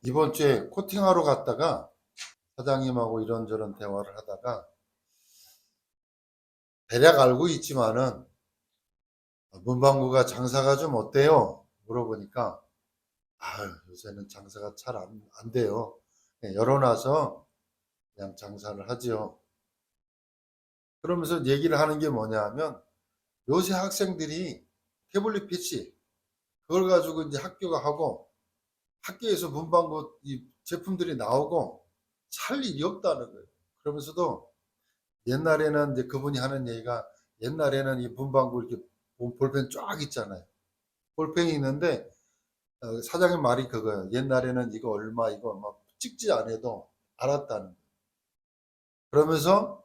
이번 주에 코팅하러 갔다가 사장님하고 이런저런 대화를 하다가 대략 알고 있지만은 문방구가 장사가 좀 어때요? 물어보니까 요새는 장사가 잘 안 돼요. 열어놔서 그냥 장사를 하지요. 그러면서 얘기를 하는 게 뭐냐 하면 요새 학생들이 태블릿 PC 그걸 가지고 이제 학교가 하고 학교에서 문방구 이 제품들이 나오고 살 일이 없다는 거예요. 그러면서도 옛날에는 이제 그분이 하는 얘기가 옛날에는 이 문방구 이렇게 볼펜 쫙 있잖아요. 볼펜이 있는데 사장님 말이 그거예요. 옛날에는 이거 얼마 이거 막 찍지 않아도 알았다는 거예요. 그러면서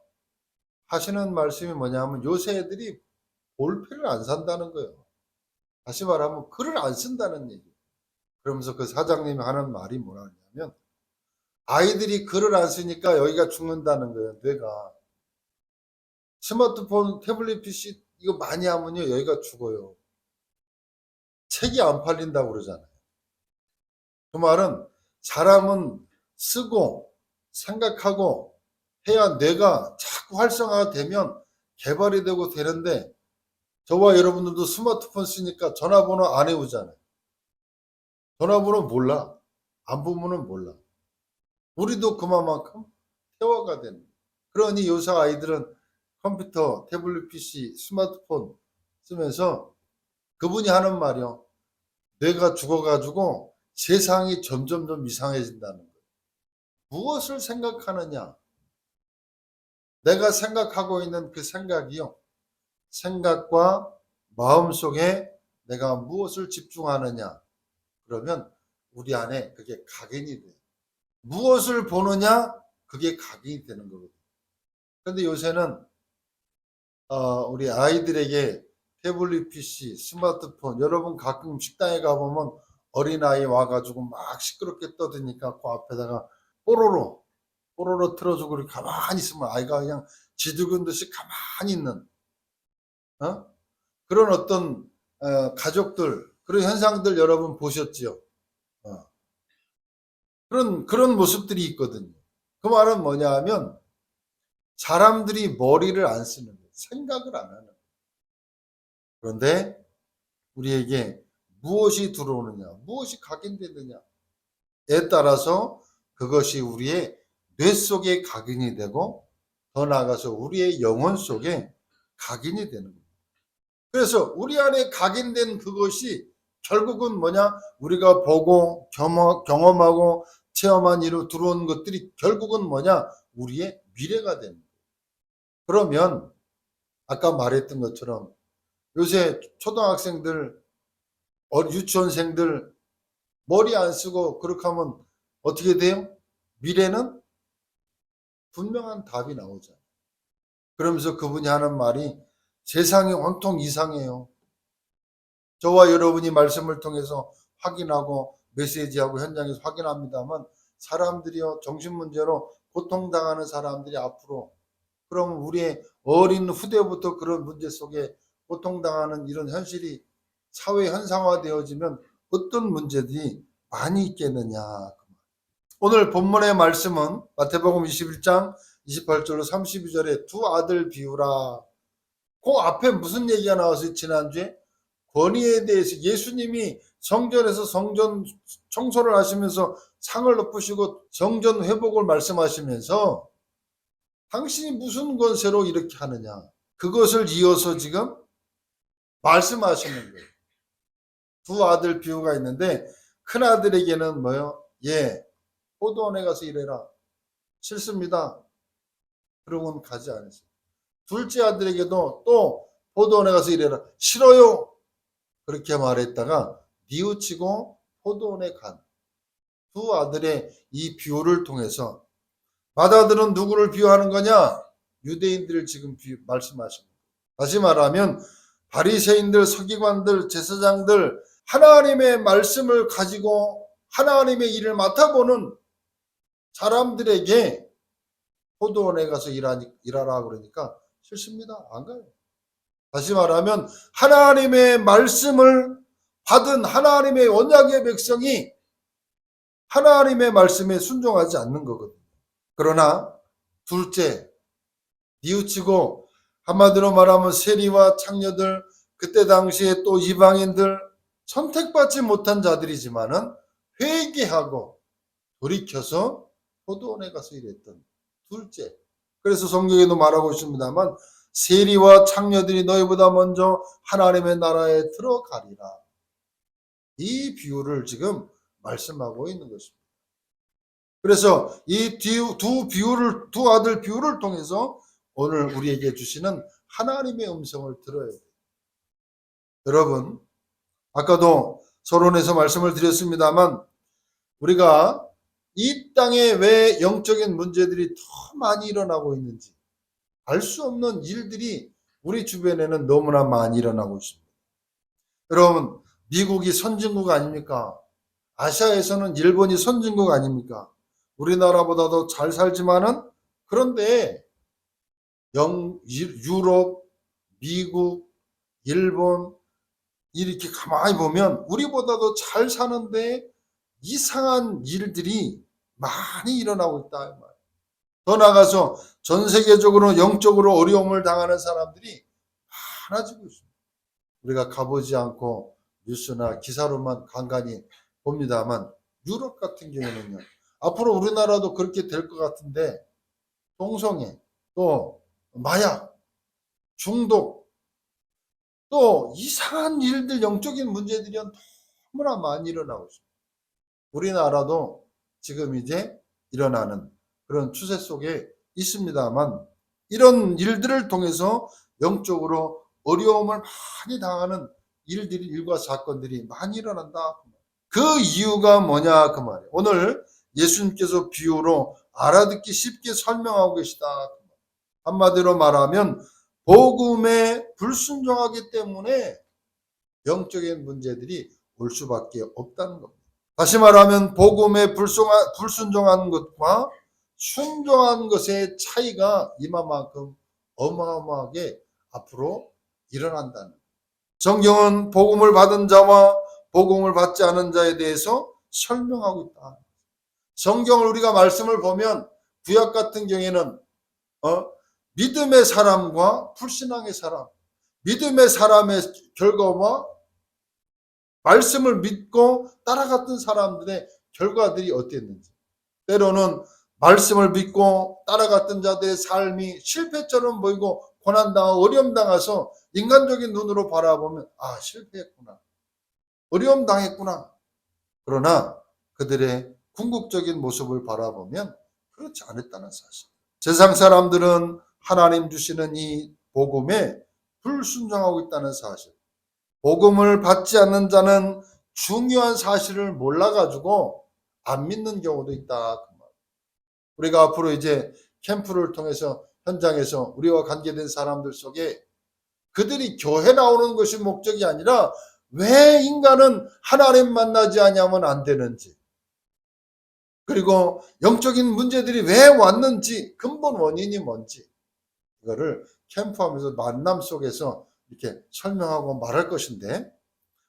하시는 말씀이 뭐냐면 요새 애들이 볼펜을 안 산다는 거예요. 다시 말하면 글을 안 쓴다는 얘기예요. 그러면서 그 사장님이 하는 말이 뭐냐면 아이들이 글을 안 쓰니까 여기가 죽는다는 거예요. 뇌가. 스마트폰, 태블릿 PC 이거 많이 하면요 여기가 죽어요. 책이 안 팔린다고 그러잖아요. 그 말은 사람은 쓰고 생각하고 해야 뇌가 자꾸 활성화가 되면 개발이 되고 되는데 저와 여러분들도 스마트폰 쓰니까 전화번호 안 외우잖아요. 전화번호 몰라. 안 보면은 몰라. 우리도 그만큼 퇴화가 되는 거예요. 그러니 요새 아이들은 컴퓨터, 태블릿 PC, 스마트폰 쓰면서 그분이 하는 말이요. 뇌가 죽어가지고 세상이 점점점 이상해진다는 거예요. 무엇을 생각하느냐? 내가 생각하고 있는 그 생각이요. 생각과 마음 속에 내가 무엇을 집중하느냐? 그러면 우리 안에 그게 각인이 돼요. 무엇을 보느냐? 그게 각인이 되는 거거든요. 그런데 요새는 우리 아이들에게 태블릿 PC, 스마트폰, 여러분 가끔 식당에 가보면 어린아이 와가지고 막 시끄럽게 떠드니까 그 앞에다가 뽀로로, 뽀로로 틀어주고 이렇게 가만히 있으면 아이가 그냥 지들군 듯이 가만히 있는, 어? 그런 어떤, 가족들, 그런 현상들 여러분 보셨지요? 어. 그런 모습들이 있거든요. 그 말은 뭐냐 하면 사람들이 머리를 안 쓰는 거예요. 생각을 안 하는 거예요. 그런데 우리에게 무엇이 들어오느냐, 무엇이 각인되느냐에 따라서 그것이 우리의 뇌 속에 각인이 되고 더 나아가서 우리의 영혼 속에 각인이 되는 겁니다. 그래서 우리 안에 각인된 그것이 결국은 뭐냐? 우리가 보고 경험하고 체험한 이로 들어온 것들이 결국은 뭐냐? 우리의 미래가 됩니다. 그러면 아까 말했던 것처럼 요새 초등학생들, 유치원생들 머리 안 쓰고 그렇게 하면 어떻게 돼요? 미래는 분명한 답이 나오잖아요. 그러면서 그분이 하는 말이 세상이 온통 이상해요. 저와 여러분이 말씀을 통해서 확인하고 메시지하고 현장에서 확인합니다만 사람들이요 정신 문제로 고통당하는 사람들이 앞으로 그럼 우리의 어린 후대부터 그런 문제 속에 고통당하는 이런 현실이 사회 현상화되어지면 어떤 문제들이 많이 있겠느냐. 오늘 본문의 말씀은 마태복음 21장 28절로 32절에 두 아들 비유라. 그 앞에 무슨 얘기가 나왔어요? 지난주에 권위에 대해서 예수님이 성전에서 성전 청소를 하시면서 상을 엎으시고 성전 회복을 말씀하시면서 당신이 무슨 권세로 이렇게 하느냐. 그것을 이어서 지금 말씀하시는 거예요. 두 아들 비유가 있는데 큰 아들에게는 뭐요? 포도원에 가서 일해라. 싫습니다. 그러고는 가지 않았어요. 둘째 아들에게도 또 포도원에 가서 일해라. 싫어요. 그렇게 말했다가 뉘우치고 포도원에 간 두 아들의 이 비유를 통해서 맏아들은 누구를 비유하는 거냐? 유대인들을 지금 말씀하십니다. 다시 말하면 바리새인들, 서기관들, 제사장들 하나님의 말씀을 가지고 하나님의 일을 맡아보는 사람들에게 포도원에 가서 일하라 그러니까 싫습니다. 안 가요. 다시 말하면 하나님의 말씀을 받은 하나님의 언약의 백성이 하나님의 말씀에 순종하지 않는 거거든요. 그러나 둘째, 뉘우치고 한마디로 말하면 세리와 창녀들, 그때 당시에 또 이방인들, 선택받지 못한 자들이지만은 회개하고 돌이켜서 포도원에 가서 일했던 둘째. 그래서 성경에도 말하고 있습니다만 세리와 창녀들이 너희보다 먼저 하나님의 나라에 들어가리라. 이 비유를 지금 말씀하고 있는 것입니다. 그래서 이 두 아들 비유를 통해서 오늘 우리에게 주시는 하나님의 음성을 들어야 돼요. 여러분, 아까도 서론에서 말씀을 드렸습니다만 우리가 이 땅에 왜 영적인 문제들이 더 많이 일어나고 있는지 알 수 없는 일들이 우리 주변에는 너무나 많이 일어나고 있습니다. 여러분, 미국이 선진국 아닙니까? 아시아에서는 일본이 선진국 아닙니까? 우리나라보다도 잘 살지만은 그런데 유럽, 미국, 일본 이렇게 가만히 보면 우리보다도 잘 사는데 이상한 일들이 많이 일어나고 있다. 더 나아가서 전 세계적으로 영적으로 어려움을 당하는 사람들이 많아지고 있습니다. 우리가 가보지 않고 뉴스나 기사로만 간간히 봅니다만 유럽 같은 경우는요. 앞으로 우리나라도 그렇게 될 것 같은데 동성애, 또 마약, 중독, 또 이상한 일들, 영적인 문제들이 너무나 많이 일어나고 있습니다. 우리나라도 지금 이제 일어나는 그런 추세 속에 있습니다만 이런 일들을 통해서 영적으로 어려움을 많이 당하는 일과 사건들이 많이 일어난다. 그 이유가 뭐냐 그 말이에요. 오늘 예수님께서 비유로 알아듣기 쉽게 설명하고 계시다. 한마디로 말하면 복음에 불순종하기 때문에 영적인 문제들이 올 수밖에 없다는 겁니다. 다시 말하면 복음에 불순종한 것과 순종한 것의 차이가 이만큼 어마어마하게 앞으로 일어난다는 거예요. 성경은 복음을 받은 자와 복음을 받지 않은 자에 대해서 설명하고 있다. 성경을 우리가 말씀을 보면 구약 같은 경우에는 믿음의 사람과 불신앙의 사람, 믿음의 사람의 결과와 말씀을 믿고 따라갔던 사람들의 결과들이 어땠는지, 때로는 말씀을 믿고 따라갔던 자들의 삶이 실패처럼 보이고 고난당하고 어려움당해서 인간적인 눈으로 바라보면 실패했구나, 어려움 당했구나. 그러나 그들의 궁극적인 모습을 바라보면 그렇지 않았다는 사실. 세상 사람들은 하나님 주시는 이 복음에 불순종하고 있다는 사실. 복음을 받지 않는 자는 중요한 사실을 몰라가지고 안 믿는 경우도 있다. 우리가 앞으로 이제 캠프를 통해서 현장에서 우리와 관계된 사람들 속에 그들이 교회 나오는 것이 목적이 아니라 왜 인간은 하나님 만나지 않으면 안 되는지, 그리고 영적인 문제들이 왜 왔는지, 근본 원인이 뭔지, 이거를 캠프하면서 만남 속에서 이렇게 설명하고 말할 것인데,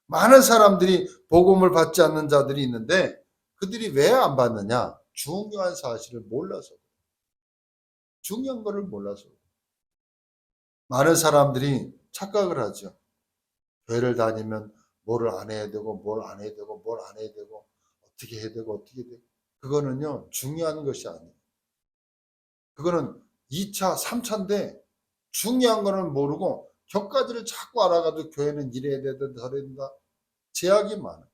많은 사람들이 복음을 받지 않는 자들이 있는데 그들이 왜 안 받느냐? 중요한 사실을 몰라서, 중요한 것을 몰라서. 많은 사람들이 착각을 하죠. 교회를 다니면 뭐를 안 해야 되고 뭘 안 해야 되고 뭘 안 해야 되고 어떻게 해야 되고 어떻게 되고, 그거는요 중요한 것이 아니에요. 그거는 2차, 3차인데 중요한 거는 모르고 격가지를 자꾸 알아가지고 교회는 이래야 된다 저래야 된다, 제약이 많아요.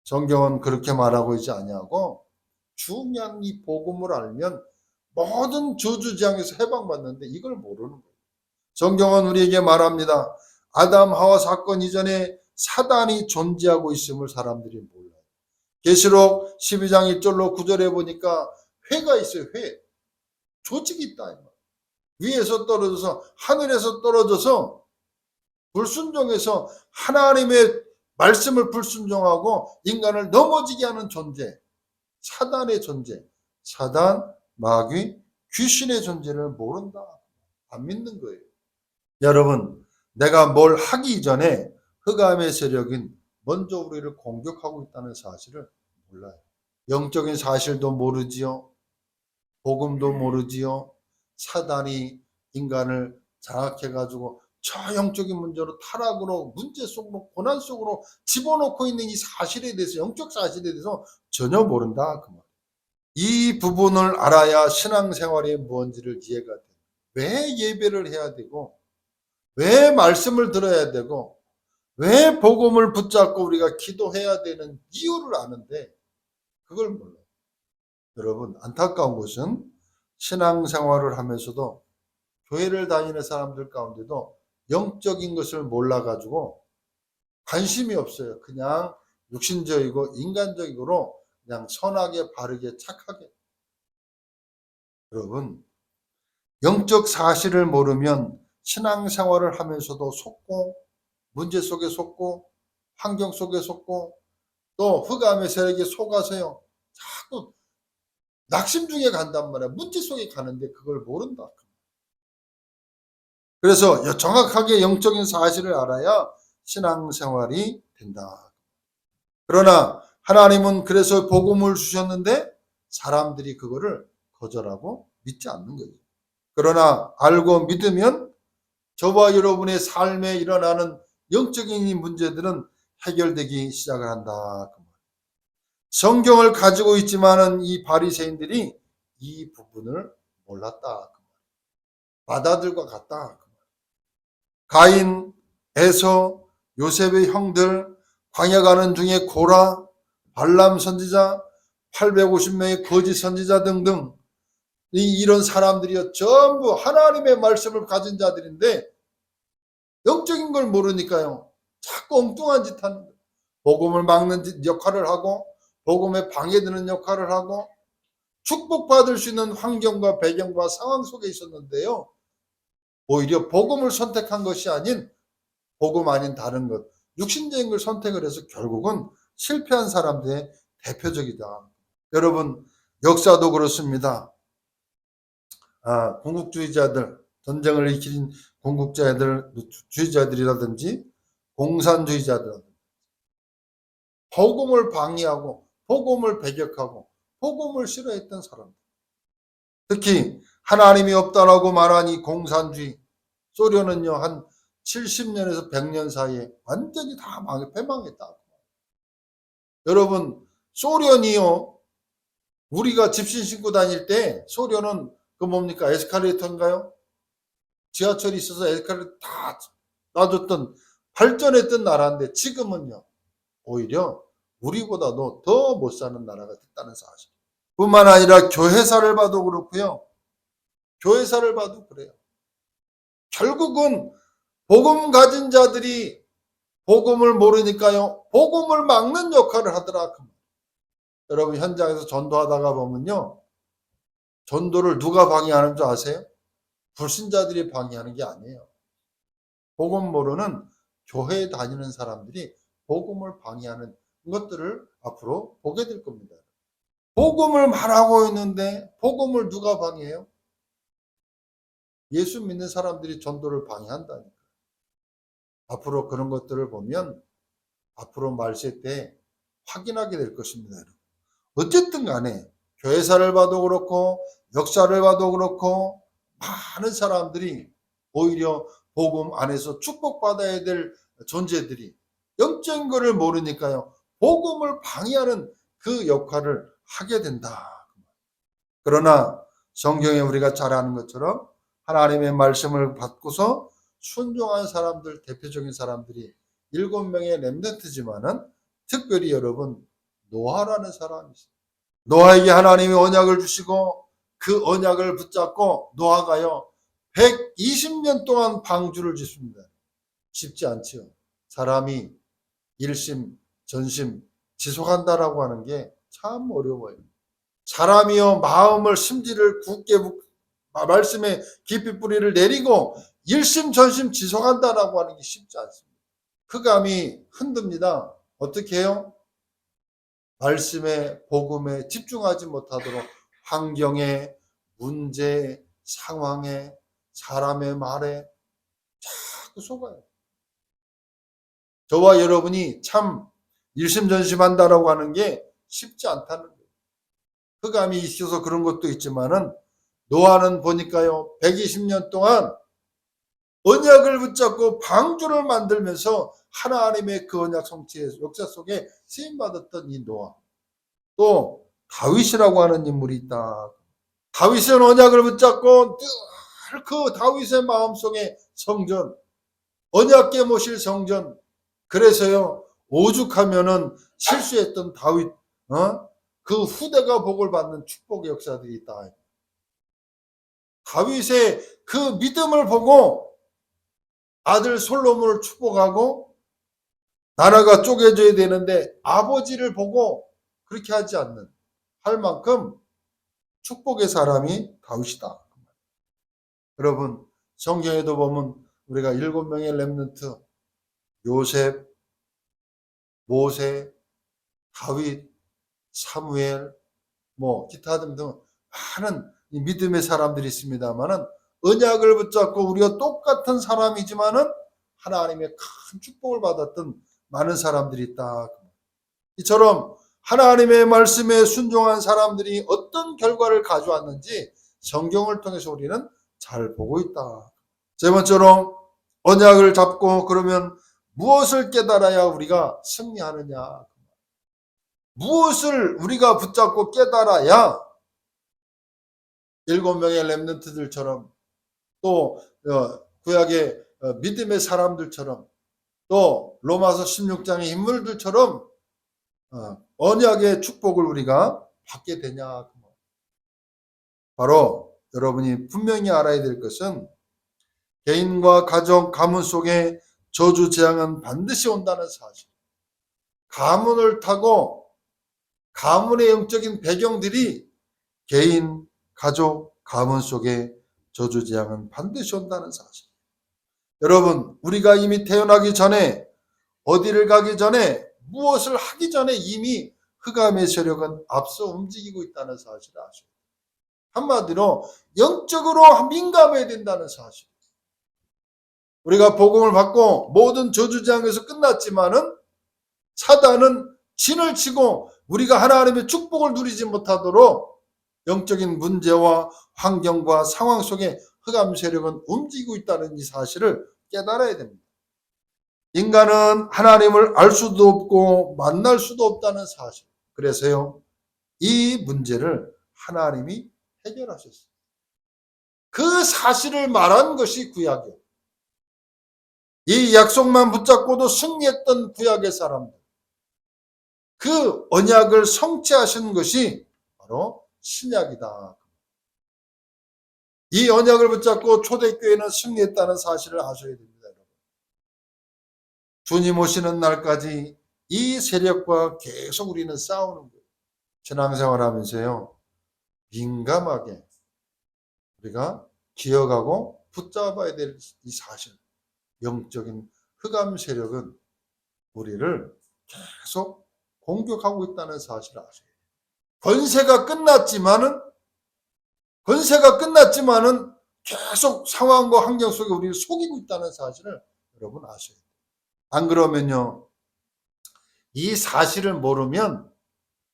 성경은 그렇게 말하고 있지 아니하고 중요한 이 복음을 알면 모든 저주지향에서 해방받는데 이걸 모르는 거예요. 성경은 우리에게 말합니다. 아담 하와 사건 이전에 사단이 존재하고 있음을 사람들이 몰라요. 계시록 12장 1절로 9절에 보니까 회가 있어요. 회. 조직이 있다. 위에서 떨어져서, 하늘에서 떨어져서 불순종해서 하나님의 말씀을 불순종하고 인간을 넘어지게 하는 존재, 사단의 존재, 사단, 마귀, 귀신의 존재를 모른다. 안 믿는 거예요. 여러분, 내가 뭘 하기 전에 흑암의 세력인 먼저 우리를 공격하고 있다는 사실을 몰라요. 영적인 사실도 모르지요. 복음도 모르지요. 사단이 인간을 장악해가지고 저 영적인 문제로 타락으로 문제 속으로 고난 속으로 집어넣고 있는 이 사실에 대해서 영적 사실에 대해서 전혀 모른다 그 말. 이 부분을 알아야 신앙생활이 뭔지를 이해가 돼. 왜 예배를 해야 되고 왜 말씀을 들어야 되고 왜 복음을 붙잡고 우리가 기도해야 되는 이유를 아는데 그걸 몰라요. 여러분 안타까운 것은 신앙생활을 하면서도 교회를 다니는 사람들 가운데도 영적인 것을 몰라가지고 관심이 없어요. 그냥 육신적이고 인간적으로 그냥 선하게 바르게 착하게. 여러분 영적 사실을 모르면 신앙생활을 하면서도 속고 문제 속에 속고 환경 속에 속고 또 흑암의 세력에 속아서요. 자꾸 낙심 중에 간단 말이야. 문제 속에 가는데 그걸 모른다. 그래서 정확하게 영적인 사실을 알아야 신앙생활이 된다. 그러나 하나님은 그래서 복음을 주셨는데 사람들이 그거를 거절하고 믿지 않는 거죠. 그러나 알고 믿으면 저와 여러분의 삶에 일어나는 영적인 문제들은 해결되기 시작을 한다. 성경을 가지고 있지만은 이 바리새인들이 이 부분을 몰랐다. 바다들과 같다. 가인, 에서, 요셉의 형들, 광야 가는 중에 고라, 발람 선지자, 850명의 거짓 선지자 등등 이런 사람들이요 전부 하나님의 말씀을 가진 자들인데 영적인 걸 모르니까요 자꾸 엉뚱한 짓 하는 거예요. 복음을 막는 역할을 하고 복음에 방해되는 역할을 하고 축복받을 수 있는 환경과 배경과 상황 속에 있었는데요. 오히려 복음을 선택한 것이 아닌 복음 아닌 다른 것, 육신적인 걸 선택을 해서 결국은 실패한 사람들의 대표적이다. 여러분, 역사도 그렇습니다. 군국주의자들, 전쟁을 일으킨 주의자들이라든지 공산주의자들, 복음을 방해하고 복음을 배격하고 복음을 싫어했던 사람들. 특히 하나님이 없다라고 말한 이 공산주의, 소련은요 한 70년에서 100년 사이에 완전히 다 패망했다. 여러분 소련이요 우리가 집신 신고 다닐 때 소련은 그 뭡니까 에스컬레이터인가요? 지하철이 있어서 에스컬레이터 다 놔줬던 발전했던 나라인데 지금은요 오히려 우리보다도 더 못 사는 나라가 됐다는 사실. 뿐만 아니라 교회사를 봐도 그렇고요. 교회사를 봐도 그래요. 결국은 복음 가진 자들이 복음을 모르니까요. 복음을 막는 역할을 하더라. 여러분 현장에서 전도하다가 보면요. 전도를 누가 방해하는 줄 아세요? 불신자들이 방해하는 게 아니에요. 복음 모르는 교회에 다니는 사람들이 복음을 방해하는 것들을 앞으로 보게 될 겁니다. 복음을 말하고 있는데 복음을 누가 방해해요? 예수 믿는 사람들이 전도를 방해한다니까. 앞으로 그런 것들을 보면 앞으로 말세 때 확인하게 될 것입니다. 어쨌든 간에 교회사를 봐도 그렇고 역사를 봐도 그렇고 많은 사람들이 오히려 복음 안에서 축복받아야 될 존재들이 영적인 것을 모르니까요. 복음을 방해하는 그 역할을 하게 된다. 그러나 성경에 우리가 잘 아는 것처럼 하나님의 말씀을 받고서 순종한 사람들, 대표적인 사람들이 7명의 렘넌트지만은 특별히 여러분 노아라는 사람이 있어요. 노아에게 하나님이 언약을 주시고 그 언약을 붙잡고 노아가요 120년 동안 방주를 짓습니다. 쉽지 않죠. 사람이 일심 전심 지속한다라고 하는 게 참 어려워요. 사람이요 마음을 심지를 굳게 말씀에 깊이 뿌리를 내리고 일심전심 지속한다라고 하는 게 쉽지 않습니다. 흑암이 흔듭니다. 어떻게 해요? 말씀에 복음에 집중하지 못하도록 환경에 문제 상황에 사람의 말에 자꾸 속아요. 저와 여러분이 참 일심전심한다라고 하는 게 쉽지 않다는 거예요. 흑암이 있어서 그런 것도 있지만은 노아는 보니까요 120년 동안 언약을 붙잡고 방주를 만들면서 하나님의 그 언약 성취의 역사 속에 쓰임받았던 이 노아. 또 다윗이라고 하는 인물이 있다. 다윗은 언약을 붙잡고 늘 그 다윗의 마음속에 성전, 언약궤 모실 성전. 그래서요 오죽하면은 실수했던 다윗, 그 후대가 복을 받는 축복의 역사들이 있다. 다윗의 그 믿음을 보고 아들 솔로몬을 축복하고 나라가 쪼개져야 되는데 아버지를 보고 그렇게 하지 않는 할 만큼 축복의 사람이 다윗이다. 여러분 성경에도 보면 우리가 7명의 렘넌트 요셉, 모세, 다윗, 사무엘 뭐 기타 등등 많은 믿음의 사람들이 있습니다만은 언약을 붙잡고 우리가 똑같은 사람이지만은 하나님의 큰 축복을 받았던 많은 사람들이 있다. 이처럼 하나님의 말씀에 순종한 사람들이 어떤 결과를 가져왔는지 성경을 통해서 우리는 잘 보고 있다. 세 번째로 언약을 잡고 그러면 무엇을 깨달아야 우리가 승리하느냐. 무엇을 우리가 붙잡고 깨달아야 7명의 렘넌트들처럼 또 구약의 믿음의 사람들처럼 또 로마서 16장의 인물들처럼 언약의 축복을 우리가 받게 되냐. 바로 여러분이 분명히 알아야 될 것은 개인과 가정, 가문 속에 저주, 재앙은 반드시 온다는 사실. 가문을 타고 가문의 영적인 배경들이 개인, 가족, 가문 속에 저주, 재앙은 반드시 온다는 사실. 여러분, 우리가 이미 태어나기 전에 어디를 가기 전에 무엇을 하기 전에 이미 흑암의 세력은 앞서 움직이고 있다는 사실을 아셔야 돼요. 한마디로 영적으로 민감해야 된다는 사실. 우리가 복음을 받고 모든 저주장에서 끝났지만은 사단은 진을 치고 우리가 하나님의 축복을 누리지 못하도록 영적인 문제와 환경과 상황 속에 흑암 세력은 움직이고 있다는 이 사실을 깨달아야 됩니다. 인간은 하나님을 알 수도 없고 만날 수도 없다는 사실. 그래서요, 이 문제를 하나님이 해결하셨어요. 그 사실을 말한 것이 구약이에요. 이 약속만 붙잡고도 승리했던 구약의 사람들. 그 언약을 성취하신 것이 바로 신약이다. 이 언약을 붙잡고 초대교회는 승리했다는 사실을 아셔야 됩니다. 여러분. 주님 오시는 날까지 이 세력과 계속 우리는 싸우는 거예요. 신앙생활 하면서요. 민감하게 우리가 기억하고 붙잡아야 될 이 사실. 영적인 흑암 세력은 우리를 계속 공격하고 있다는 사실을 아셔야 돼요. 권세가 끝났지만은 계속 상황과 환경 속에 우리를 속이고 있다는 사실을 여러분 아셔야 돼요. 안 그러면요. 이 사실을 모르면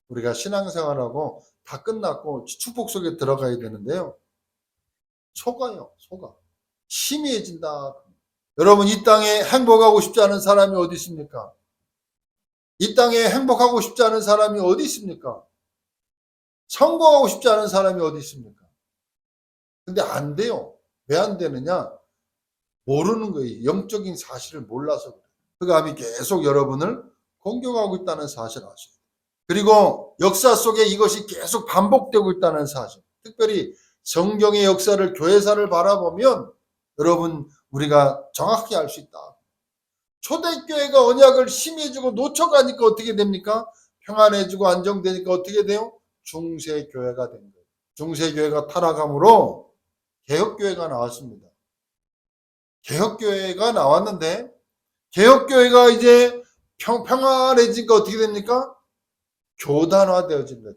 우리가 신앙생활하고 다 끝났고 축복 속에 들어가야 되는데요. 속아요. 희미해진다. 여러분 이 땅에 행복하고 싶지 않은 사람이 어디 있습니까? 이 땅에 행복하고 싶지 않은 사람이 어디 있습니까? 성공하고 싶지 않은 사람이 어디 있습니까? 근데 안 돼요. 왜 안 되느냐? 모르는 거예요. 영적인 사실을 몰라서 그래요. 흑암이 계속 여러분을 공격하고 있다는 사실을 아셔야 돼요. 그리고 역사 속에 이것이 계속 반복되고 있다는 사실. 특별히 성경의 역사를, 교회사를 바라보면 여러분 우리가 정확히 알 수 있다. 초대교회가 언약을 심해지고 놓쳐가니까 어떻게 됩니까? 평안해지고 안정되니까 어떻게 돼요? 중세교회가 된 거예요. 중세교회가 타락함으로 개혁교회가 나왔습니다. 개혁교회가 나왔는데 개혁교회가 이제 평안해지니까 어떻게 됩니까? 교단화되어진다.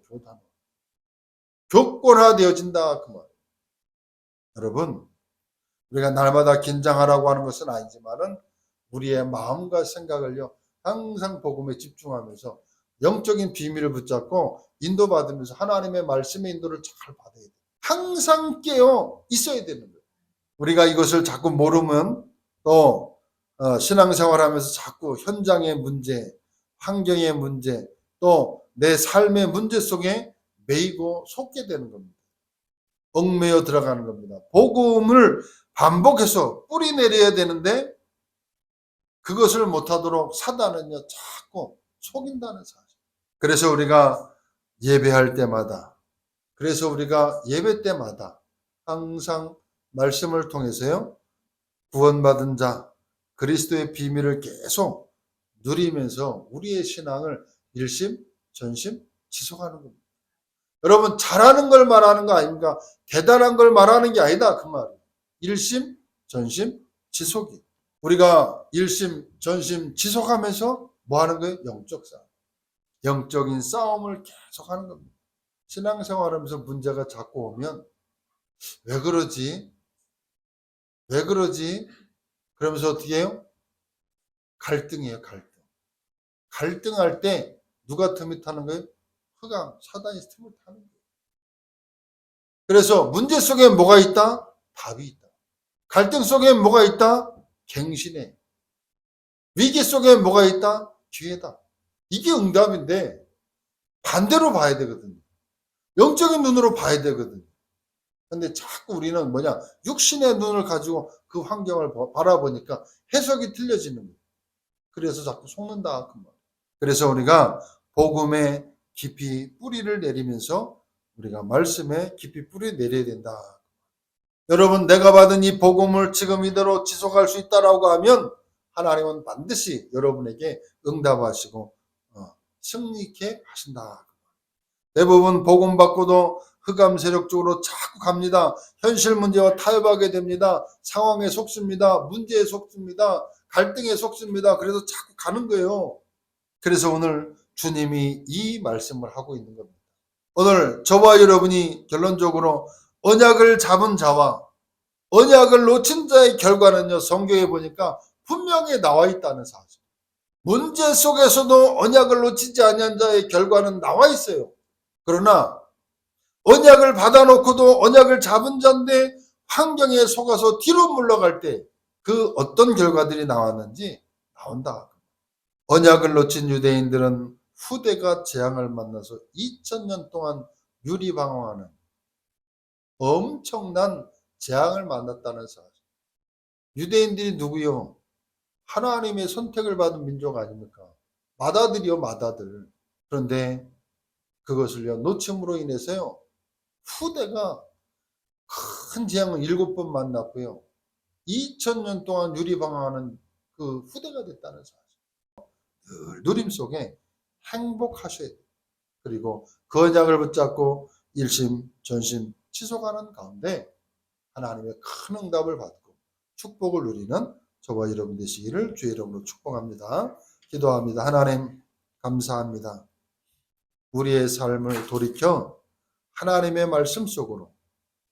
교권화되어진다. 그 말. 여러분 우리가 날마다 긴장하라고 하는 것은 아니지만은 우리의 마음과 생각을요 항상 복음에 집중하면서 영적인 비밀을 붙잡고 인도받으면서 하나님의 말씀의 인도를 잘 받아야 돼요. 항상 깨어 있어야 되는 거예요. 우리가 이것을 자꾸 모르면 또 신앙생활하면서 자꾸 현장의 문제, 환경의 문제, 또 내 삶의 문제 속에 매이고 속게 되는 겁니다. 얽매여 들어가는 겁니다. 복음을 반복해서 뿌리 내려야 되는데 그것을 못하도록 사단은요 자꾸 속인다는 사실. 그래서 우리가 예배할 때마다, 그래서 우리가 예배 때마다 항상 말씀을 통해서요 구원받은 자 그리스도의 비밀을 계속 누리면서 우리의 신앙을 일심전심 지속하는 겁니다. 여러분 잘하는 걸 말하는 거 아닙니까? 대단한 걸 말하는 게 아니다 그 말이에요. 일심전심 지속이. 우리가 일심전심 지속하면서 뭐 하는 거예요? 영적 싸움. 영적인 싸움을 계속하는 겁니다. 신앙생활하면서 문제가 자꾸 오면 왜 그러지? 왜 그러지? 그러면서 어떻게 해요? 갈등이에요, 갈등. 갈등할 때 누가 틈을 타는 거예요? 흑암, 사단이 틈을 타는 거예요. 그래서 문제 속에 뭐가 있다? 답이 있다. 갈등 속에 뭐가 있다? 갱신해. 위기 속에 뭐가 있다? 기회다. 이게 응답인데 반대로 봐야 되거든요. 영적인 눈으로 봐야 되거든요. 근데 자꾸 우리는 뭐냐? 육신의 눈을 가지고 그 환경을 바라보니까 해석이 틀려지는 거예요. 그래서 자꾸 속는다. 그 말. 그래서 우리가 복음에 깊이 뿌리를 내리면서 우리가 말씀에 깊이 뿌리 내려야 된다. 여러분 내가 받은 이 복음을 지금 이대로 지속할 수 있다라고 하면 하나님은 반드시 여러분에게 응답하시고 승리케 하신다. 대부분 복음 받고도 흑암 세력 쪽으로 자꾸 갑니다. 현실 문제와 타협하게 됩니다. 상황에 속습니다. 문제에 속습니다. 갈등에 속습니다. 그래서 자꾸 가는 거예요. 그래서 오늘 주님이 이 말씀을 하고 있는 겁니다. 오늘 저와 여러분이 결론적으로 언약을 잡은 자와 언약을 놓친 자의 결과는요, 성경에 보니까 분명히 나와 있다는 사실. 문제 속에서도 언약을 놓치지 않은 자의 결과는 나와 있어요. 그러나 언약을 받아놓고도 언약을 잡은 자인데 환경에 속아서 뒤로 물러갈 때 그 어떤 결과들이 나왔는지 나온다. 언약을 놓친 유대인들은 후대가 재앙을 만나서 2000년 동안 유리방황하는 엄청난 재앙을 만났다는 사실. 유대인들이 누구요? 하나님의 선택을 받은 민족 아닙니까? 맏아들이요, 맏아들. 그런데 그것을요, 놓침으로 인해서요, 후대가 큰 재앙을 7번 만났고요. 2000년 동안 유리방황하는 그 후대가 됐다는 사실. 늘 누림 속에 행복하셔야 돼요. 그리고 그 언약을 붙잡고 일심 전심 지속하는 가운데 하나님의 큰 응답을 받고 축복을 누리는 저와 여러분 되시기를 주의 이름으로 축복합니다. 기도합니다. 하나님 감사합니다. 우리의 삶을 돌이켜 하나님의 말씀 속으로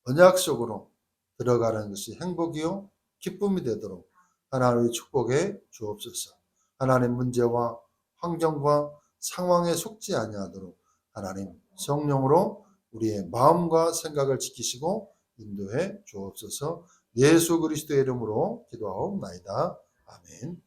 언약 속으로 들어가는 것이 행복이요 기쁨이 되도록 하나님의 축복에 주옵소서. 하나님 문제와 환경과 상황에 속지 아니하도록 하나님 성령으로 우리의 마음과 생각을 지키시고 인도해 주옵소서. 예수 그리스도의 이름으로 기도하옵나이다. 아멘.